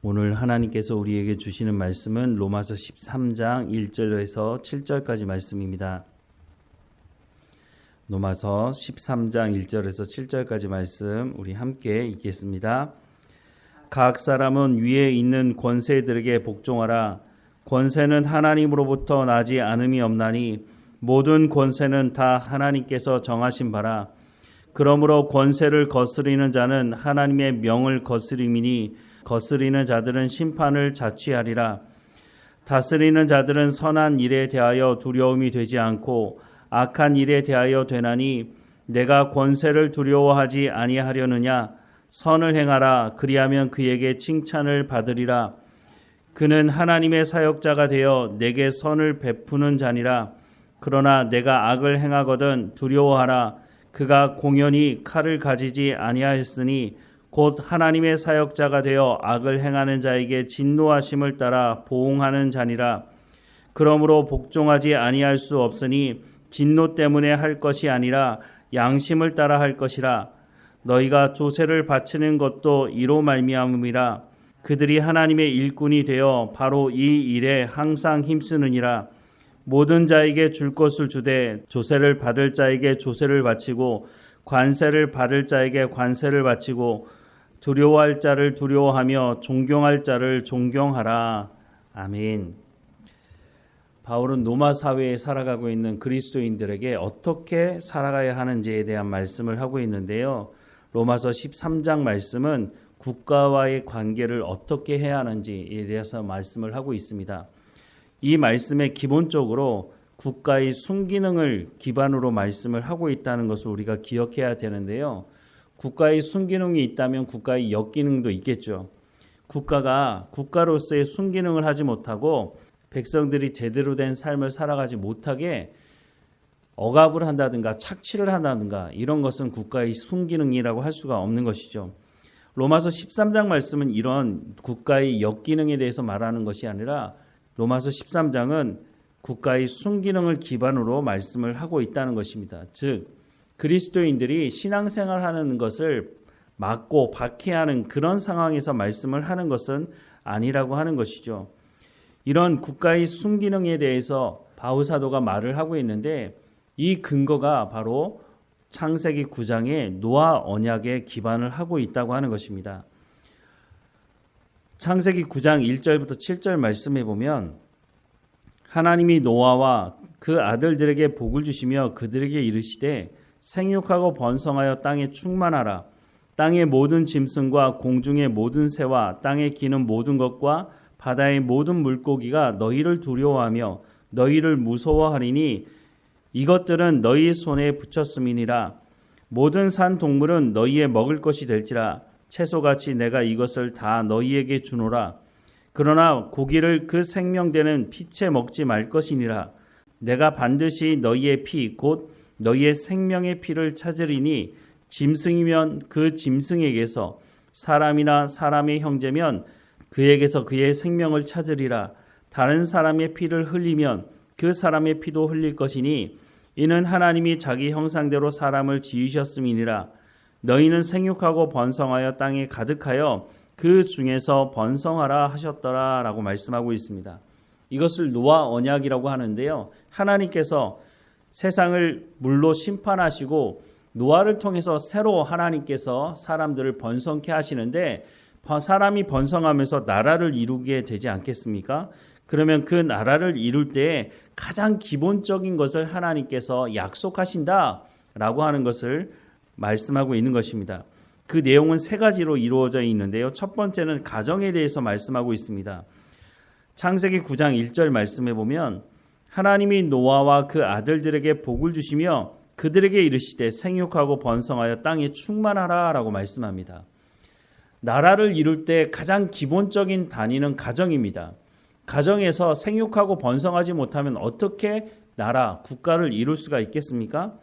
오늘 하나님께서 우리에게 주시는 말씀은 로마서 13장 1절에서 7절까지 말씀입니다. 로마서 13장 1절에서 7절까지 말씀 우리 함께 읽겠습니다. 각 사람은 위에 있는 권세들에게 복종하라. 권세는 하나님으로부터 나지 않음이 없나니 모든 권세는 다 하나님께서 정하신 바라. 그러므로 권세를 거스리는 자는 하나님의 명을 거스림이니 거스리는 자들은 심판을 자취하리라. 다스리는 자들은 선한 일에 대하여 두려움이 되지 않고 악한 일에 대하여 되나니 내가 권세를 두려워하지 아니하려느냐. 선을 행하라. 그리하면 그에게 칭찬을 받으리라. 그는 하나님의 사역자가 되어 내게 선을 베푸는 자니라. 그러나 내가 악을 행하거든 두려워하라. 그가 공연히 칼을 가지지 아니하였으니 곧 하나님의 사역자가 되어 악을 행하는 자에게 진노하심을 따라 보응하는 자니라. 그러므로 복종하지 아니할 수 없으니 진노 때문에 할 것이 아니라 양심을 따라 할 것이라. 너희가 조세를 바치는 것도 이로 말미암음이라. 그들이 하나님의 일꾼이 되어 바로 이 일에 항상 힘쓰느니라. 모든 자에게 줄 것을 주되 조세를 받을 자에게 조세를 바치고 관세를 받을 자에게 관세를 바치고 두려워할 자를 두려워하며 존경할 자를 존경하라. 아멘. 바울은 로마 사회에 살아가고 있는 그리스도인들에게 어떻게 살아가야 하는지에 대한 말씀을 하고 있는데요. 로마서 13장 말씀은 국가와의 관계를 어떻게 해야 하는지에 대해서 말씀을 하고 있습니다. 이 말씀에 기본적으로 국가의 순기능을 기반으로 말씀을 하고 있다는 것을 우리가 기억해야 되는데요. 국가의 순기능이 있다면 국가의 역기능도 있겠죠. 국가가 국가로서의 순기능을 하지 못하고 백성들이 제대로 된 삶을 살아가지 못하게 억압을 한다든가 착취를 한다든가 이런 것은 국가의 순기능이라고 할 수가 없는 것이죠. 로마서 13장 말씀은 이런 국가의 역기능에 대해서 말하는 것이 아니라 로마서 13장은 국가의 순기능을 기반으로 말씀을 하고 있다는 것입니다. 즉 그리스도인들이 신앙생활하는 것을 막고 박해하는 그런 상황에서 말씀을 하는 것은 아니라고 하는 것이죠. 이런 국가의 순기능에 대해서 바울 사도가 말을 하고 있는데 이 근거가 바로 창세기 9장의 노아 언약에 기반을 하고 있다고 하는 것입니다. 창세기 9장 1절부터 7절 말씀해 보면 하나님이 노아와 그 아들들에게 복을 주시며 그들에게 이르시되 생육하고 번성하여 땅에 충만하라. 땅의 모든 짐승과 공중의 모든 새와 땅에 기는 모든 것과 바다의 모든 물고기가 너희를 두려워하며 너희를 무서워하리니 이것들은 너희 손에 붙였음이니라. 모든 산 동물은 너희의 먹을 것이 될지라. 채소같이 내가 이것을 다 너희에게 주노라. 그러나 고기를 그 생명되는 피채 먹지 말 것이니라. 내가 반드시 너희의 피 곧 너희의 생명의 피를 찾으리니 짐승이면 그 짐승에게서 사람이나 사람의 형제면 그에게서 그의 생명을 찾으리라. 다른 사람의 피를 흘리면 그 사람의 피도 흘릴 것이니 이는 하나님이 자기 형상대로 사람을 지으셨음이니라. 너희는 생육하고 번성하여 땅에 가득하여 그 중에서 번성하라 하셨더라 라고 말씀하고 있습니다. 이것을 노아 언약이라고 하는데요. 하나님께서 세상을 물로 심판하시고 노아를 통해서 새로 하나님께서 사람들을 번성케 하시는데 사람이 번성하면서 나라를 이루게 되지 않겠습니까? 그러면 그 나라를 이룰 때 가장 기본적인 것을 하나님께서 약속하신다라고 하는 것을 말씀하고 있는 것입니다. 그 내용은 세 가지로 이루어져 있는데요. 첫 번째는 가정에 대해서 말씀하고 있습니다. 창세기 9장 1절 말씀해 보면 하나님이 노아와 그 아들들에게 복을 주시며 그들에게 이르시되 생육하고 번성하여 땅에 충만하라 라고 말씀합니다. 나라를 이룰 때 가장 기본적인 단위는 가정입니다. 가정에서 생육하고 번성하지 못하면 어떻게 나라, 국가를 이룰 수가 있겠습니까?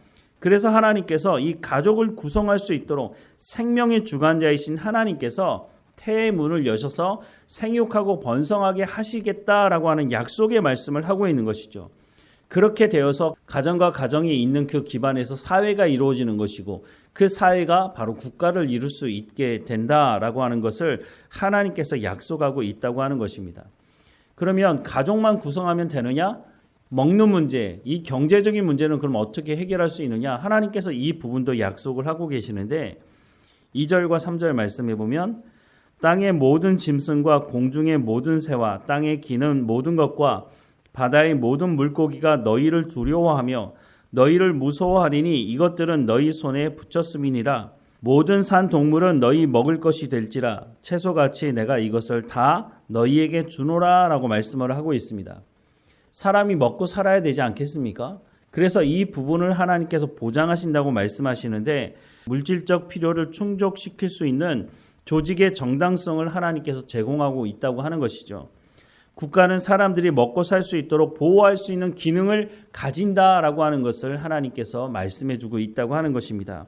그래서 하나님께서 이 가족을 구성할 수 있도록 생명의 주관자이신 하나님께서 태의 문을 여셔서 생육하고 번성하게 하시겠다라고 하는 약속의 말씀을 하고 있는 것이죠. 그렇게 되어서 가정과 가정이 있는 그 기반에서 사회가 이루어지는 것이고 그 사회가 바로 국가를 이룰 수 있게 된다라고 하는 것을 하나님께서 약속하고 있다고 하는 것입니다. 그러면 가족만 구성하면 되느냐? 먹는 문제, 이 경제적인 문제는 그럼 어떻게 해결할 수 있느냐? 하나님께서 이 부분도 약속을 하고 계시는데 2절과 3절 말씀해 보면 땅의 모든 짐승과 공중의 모든 새와 땅에 기는 모든 것과 바다의 모든 물고기가 너희를 두려워하며 너희를 무서워하리니 이것들은 너희 손에 붙였음이니라. 모든 산 동물은 너희 먹을 것이 될지라 채소같이 내가 이것을 다 너희에게 주노라 라고 말씀을 하고 있습니다. 사람이 먹고 살아야 되지 않겠습니까? 그래서 이 부분을 하나님께서 보장하신다고 말씀하시는데 물질적 필요를 충족시킬 수 있는 조직의 정당성을 하나님께서 제공하고 있다고 하는 것이죠. 국가는 사람들이 먹고 살 수 있도록 보호할 수 있는 기능을 가진다라고 하는 것을 하나님께서 말씀해 주고 있다고 하는 것입니다.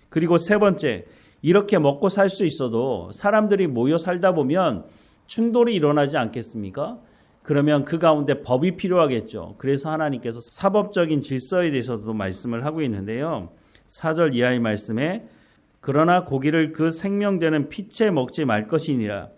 그리고 세 번째, 이렇게 먹고 살 수 있어도 사람들이 모여 살다 보면 충돌이 일어나지 않겠습니까? 그러면 그 가운데 법이 필요하겠죠. 그래서 하나님께서 사법적인 질서에 대해서도 말씀을 하고 있는데요. 4절 이하의 말씀에 그러나 고기를 그 생명되는 피채 먹지 말 것이니라.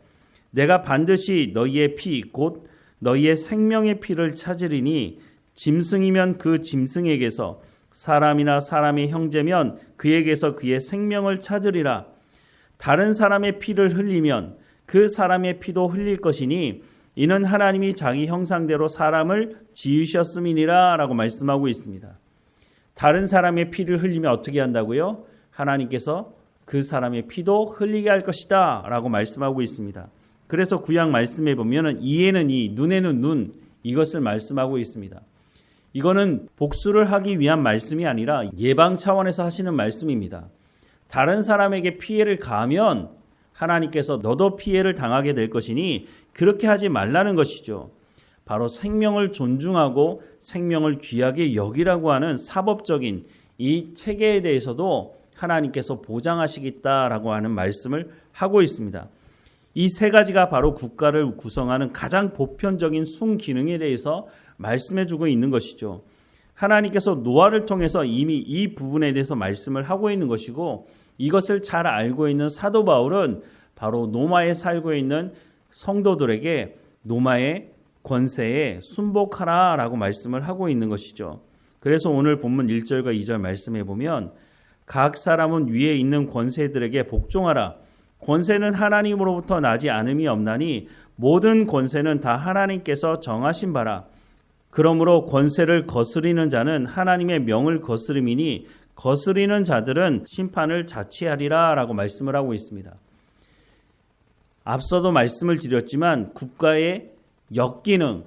내가 반드시 너희의 피 곧 너희의 생명의 피를 찾으리니 짐승이면 그 짐승에게서 사람이나 사람의 형제면 그에게서 그의 생명을 찾으리라. 다른 사람의 피를 흘리면 그 사람의 피도 흘릴 것이니 이는 하나님이 자기 형상대로 사람을 지으셨음이니라 라고 말씀하고 있습니다. 다른 사람의 피를 흘리면 어떻게 한다고요? 하나님께서 그 사람의 피도 흘리게 할 것이다 라고 말씀하고 있습니다. 그래서 구약 말씀에 보면 이에는 이, 눈에는 눈, 이것을 말씀하고 있습니다. 이거는 복수를 하기 위한 말씀이 아니라 예방 차원에서 하시는 말씀입니다. 다른 사람에게 피해를 가하면 하나님께서 너도 피해를 당하게 될 것이니 그렇게 하지 말라는 것이죠. 바로 생명을 존중하고 생명을 귀하게 여기라고 하는 사법적인 이 체계에 대해서도 하나님께서 보장하시겠다라고 하는 말씀을 하고 있습니다. 이 세 가지가 바로 국가를 구성하는 가장 보편적인 순기능에 대해서 말씀해주고 있는 것이죠. 하나님께서 노아를 통해서 이미 이 부분에 대해서 말씀을 하고 있는 것이고 이것을 잘 알고 있는 사도 바울은 바로 로마에 살고 있는 성도들에게 로마의 권세에 순복하라라고 말씀을 하고 있는 것이죠. 그래서 오늘 본문 1절과 2절 말씀해 보면 각 사람은 위에 있는 권세들에게 복종하라. 권세는 하나님으로부터 나지 않음이 없나니 모든 권세는 다 하나님께서 정하신 바라. 그러므로 권세를 거스리는 자는 하나님의 명을 거스름이니 거스리는 자들은 심판을 자취하리라 라고 말씀을 하고 있습니다. 앞서도 말씀을 드렸지만 국가의 역기능,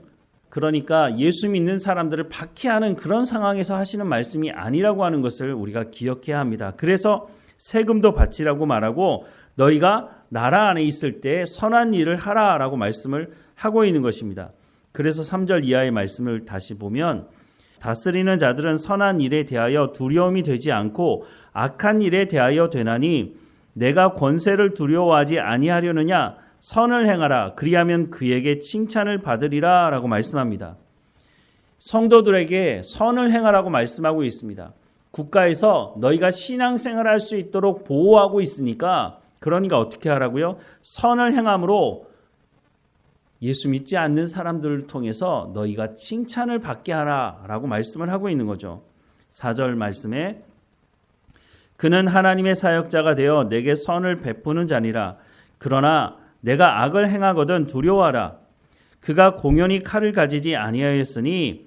그러니까 예수 믿는 사람들을 박해하는 그런 상황에서 하시는 말씀이 아니라고 하는 것을 우리가 기억해야 합니다. 그래서 세금도 바치라고 말하고 너희가 나라 안에 있을 때 선한 일을 하라라고 말씀을 하고 있는 것입니다. 그래서 3절 이하의 말씀을 다시 보면 다스리는 자들은 선한 일에 대하여 두려움이 되지 않고 악한 일에 대하여 되나니 내가 권세를 두려워하지 아니하려느냐 선을 행하라 그리하면 그에게 칭찬을 받으리라 라고 말씀합니다. 성도들에게 선을 행하라고 말씀하고 있습니다. 국가에서 너희가 신앙생활을 할 수 있도록 보호하고 있으니까 그러니까 어떻게 하라고요? 선을 행함으로 예수 믿지 않는 사람들을 통해서 너희가 칭찬을 받게 하라라고 말씀을 하고 있는 거죠. 4절 말씀에 그는 하나님의 사역자가 되어 내게 선을 베푸는 자니라. 그러나 내가 악을 행하거든 두려워하라. 그가 공연히 칼을 가지지 아니하였으니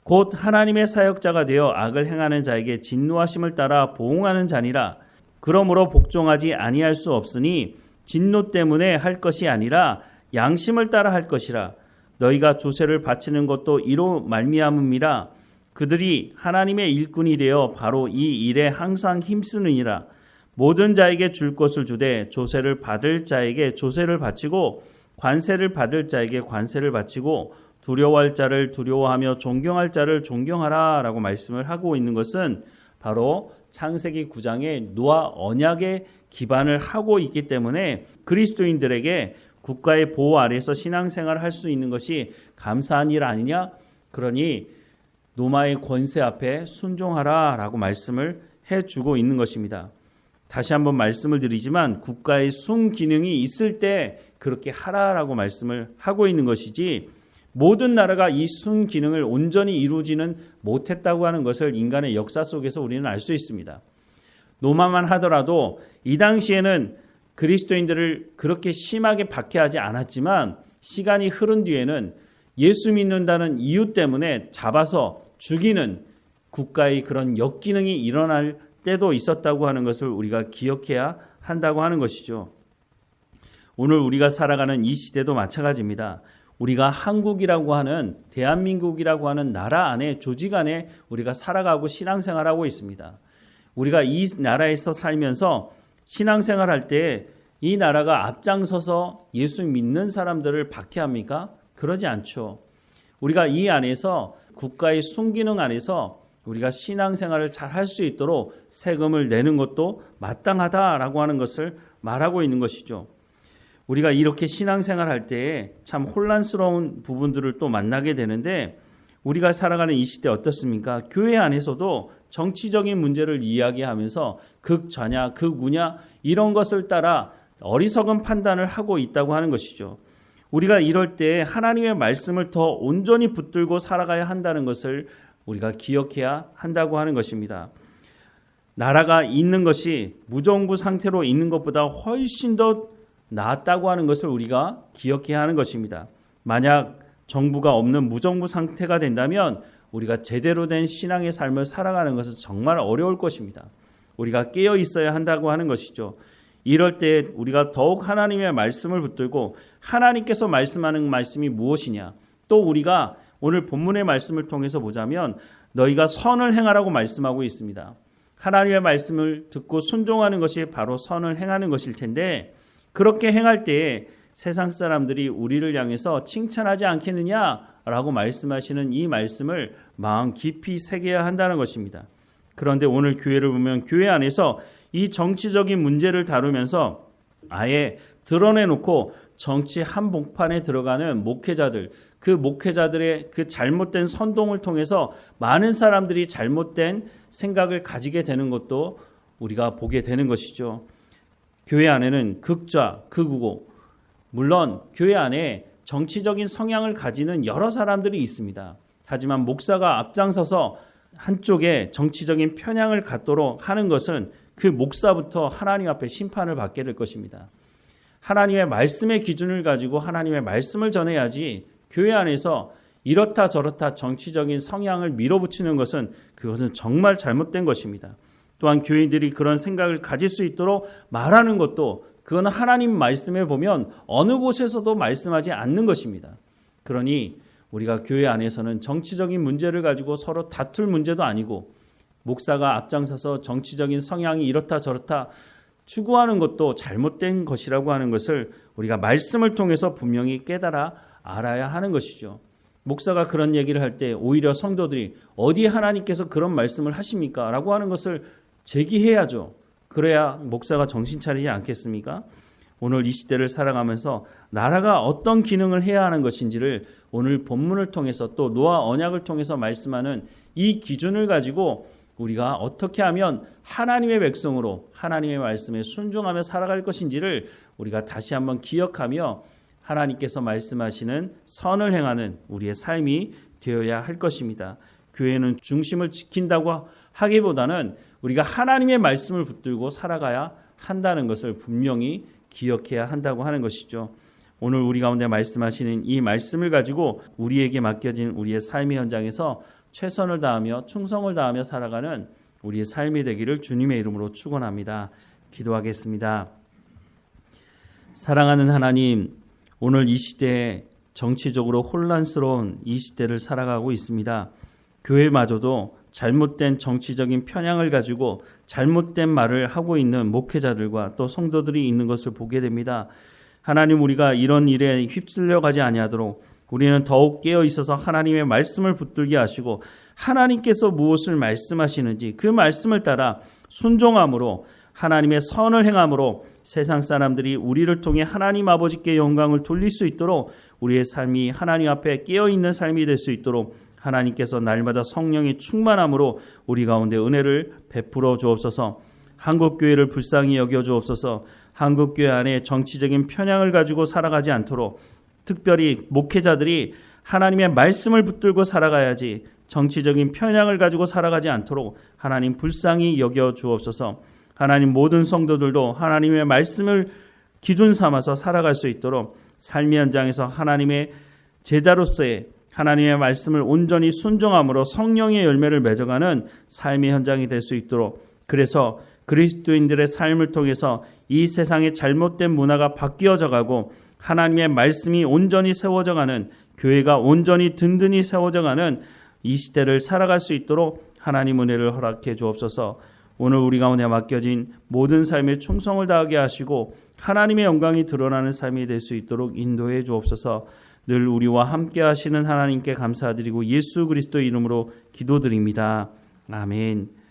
곧 하나님의 사역자가 되어 악을 행하는 자에게 진노하심을 따라 보응하는 자니라. 그러므로 복종하지 아니할 수 없으니 진노 때문에 할 것이 아니라 양심을 따라 할 것이라. 너희가 조세를 바치는 것도 이로 말미암음이라. 그들이 하나님의 일꾼이 되어 바로 이 일에 항상 힘쓰느니라. 모든 자에게 줄 것을 주되 조세를 받을 자에게 조세를 바치고 관세를 받을 자에게 관세를 바치고 두려워할 자를 두려워하며 존경할 자를 존경하라 라고 말씀을 하고 있는 것은 바로 창세기 9장의 노아 언약에 기반을 하고 있기 때문에 그리스도인들에게 국가의 보호 아래에서 신앙생활을 할 수 있는 것이 감사한 일 아니냐? 그러니 로마의 권세 앞에 순종하라 라고 말씀을 해주고 있는 것입니다. 다시 한번 말씀을 드리지만 국가의 순기능이 있을 때 그렇게 하라라고 말씀을 하고 있는 것이지 모든 나라가 이 순기능을 온전히 이루지는 못했다고 하는 것을 인간의 역사 속에서 우리는 알 수 있습니다. 로마만 하더라도 이 당시에는 그리스도인들을 그렇게 심하게 박해하지 않았지만 시간이 흐른 뒤에는 예수 믿는다는 이유 때문에 잡아서 죽이는 국가의 그런 역기능이 일어날 때도 있었다고 하는 것을 우리가 기억해야 한다고 하는 것이죠. 오늘 우리가 살아가는 이 시대도 마찬가지입니다. 우리가 한국이라고 하는 대한민국이라고 하는 나라 안에 조직 안에 우리가 살아가고 신앙생활하고 있습니다. 우리가 이 나라에서 살면서 신앙생활할 때 이 나라가 앞장서서 예수 믿는 사람들을 박해합니까? 그러지 않죠. 우리가 이 안에서 국가의 순기능 안에서 우리가 신앙생활을 잘 할 수 있도록 세금을 내는 것도 마땅하다라고 하는 것을 말하고 있는 것이죠. 우리가 이렇게 신앙생활할 때에 참 혼란스러운 부분들을 또 만나게 되는데 우리가 살아가는 이 시대 어떻습니까? 교회 안에서도 정치적인 문제를 이야기하면서 극좌냐 극우냐 이런 것을 따라 어리석은 판단을 하고 있다고 하는 것이죠. 우리가 이럴 때 하나님의 말씀을 더 온전히 붙들고 살아가야 한다는 것을 우리가 기억해야 한다고 하는 것입니다. 나라가 있는 것이 무정부 상태로 있는 것보다 훨씬 더 낫다고 하는 것을 우리가 기억해야 하는 것입니다. 만약 정부가 없는 무정부 상태가 된다면 우리가 제대로 된 신앙의 삶을 살아가는 것은 정말 어려울 것입니다. 우리가 깨어 있어야 한다고 하는 것이죠. 이럴 때 우리가 더욱 하나님의 말씀을 붙들고 하나님께서 말씀하는 말씀이 무엇이냐, 또 우리가 오늘 본문의 말씀을 통해서 보자면 너희가 선을 행하라고 말씀하고 있습니다. 하나님의 말씀을 듣고 순종하는 것이 바로 선을 행하는 것일 텐데 그렇게 행할 때에 세상 사람들이 우리를 향해서 칭찬하지 않겠느냐라고 말씀하시는 이 말씀을 마음 깊이 새겨야 한다는 것입니다. 그런데 오늘 교회를 보면 교회 안에서 이 정치적인 문제를 다루면서 아예 드러내놓고 정치 한복판에 들어가는 목회자들, 그 목회자들의 그 잘못된 선동을 통해서 많은 사람들이 잘못된 생각을 가지게 되는 것도 우리가 보게 되는 것이죠. 교회 안에는 극좌, 극우고 물론 교회 안에 정치적인 성향을 가지는 여러 사람들이 있습니다. 하지만 목사가 앞장서서 한쪽에 정치적인 편향을 갖도록 하는 것은 그 목사부터 하나님 앞에 심판을 받게 될 것입니다. 하나님의 말씀의 기준을 가지고 하나님의 말씀을 전해야지 교회 안에서 이렇다 저렇다 정치적인 성향을 밀어붙이는 것은 그것은 정말 잘못된 것입니다. 또한 교인들이 그런 생각을 가질 수 있도록 말하는 것도 그건 하나님 말씀에 보면 어느 곳에서도 말씀하지 않는 것입니다. 그러니 우리가 교회 안에서는 정치적인 문제를 가지고 서로 다툴 문제도 아니고 목사가 앞장서서 정치적인 성향이 이렇다 저렇다 추구하는 것도 잘못된 것이라고 하는 것을 우리가 말씀을 통해서 분명히 깨달아 알아야 하는 것이죠. 목사가 그런 얘기를 할 때 오히려 성도들이 어디 하나님께서 그런 말씀을 하십니까? 라고 하는 것을 제기해야죠. 그래야 목사가 정신 차리지 않겠습니까? 오늘 이 시대를 살아가면서 나라가 어떤 기능을 해야 하는 것인지를 오늘 본문을 통해서 또 노아 언약을 통해서 말씀하는 이 기준을 가지고 우리가 어떻게 하면 하나님의 백성으로 하나님의 말씀에 순종하며 살아갈 것인지를 우리가 다시 한번 기억하며 하나님께서 말씀하시는 선을 행하는 우리의 삶이 되어야 할 것입니다. 교회는 중심을 지킨다고 하기보다는 우리가 하나님의 말씀을 붙들고 살아가야 한다는 것을 분명히 기억해야 한다고 하는 것이죠. 오늘 우리 가운데 말씀하시는 이 말씀을 가지고 우리에게 맡겨진 우리의 삶의 현장에서 최선을 다하며 충성을 다하며 살아가는 우리의 삶이 되기를 주님의 이름으로 축원합니다. 기도하겠습니다. 사랑하는 하나님, 오늘 이 시대에 정치적으로 혼란스러운 이 시대를 살아가고 있습니다. 교회마저도 잘못된 정치적인 편향을 가지고 잘못된 말을 하고 있는 목회자들과 또 성도들이 있는 것을 보게 됩니다. 하나님, 우리가 이런 일에 휩쓸려 가지 아니하도록 우리는 더욱 깨어 있어서 하나님의 말씀을 붙들게 하시고 하나님께서 무엇을 말씀하시는지 그 말씀을 따라 순종함으로 하나님의 선을 행함으로 세상 사람들이 우리를 통해 하나님 아버지께 영광을 돌릴 수 있도록 우리의 삶이 하나님 앞에 깨어있는 삶이 될 수 있도록 하나님께서 날마다 성령의 충만함으로 우리 가운데 은혜를 베풀어 주옵소서. 한국교회를 불쌍히 여겨주옵소서. 한국교회 안에 정치적인 편향을 가지고 살아가지 않도록, 특별히 목회자들이 하나님의 말씀을 붙들고 살아가야지 정치적인 편향을 가지고 살아가지 않도록 하나님 불쌍히 여겨주옵소서. 하나님 모든 성도들도 하나님의 말씀을 기준 삼아서 살아갈 수 있도록 삶의 현장에서 하나님의 제자로서의 하나님의 말씀을 온전히 순종함으로 성령의 열매를 맺어가는 삶의 현장이 될 수 있도록, 그래서 그리스도인들의 삶을 통해서 이 세상의 잘못된 문화가 바뀌어져 가고 하나님의 말씀이 온전히 세워져가는, 교회가 온전히 든든히 세워져가는 이 시대를 살아갈 수 있도록 하나님 은혜를 허락해 주옵소서. 오늘 우리 가운데 맡겨진 모든 삶에 충성을 다하게 하시고 하나님의 영광이 드러나는 삶이 될 수 있도록 인도해 주옵소서. 늘 우리와 함께 하시는 하나님께 감사드리고 예수 그리스도의 이름으로 기도드립니다. 아멘.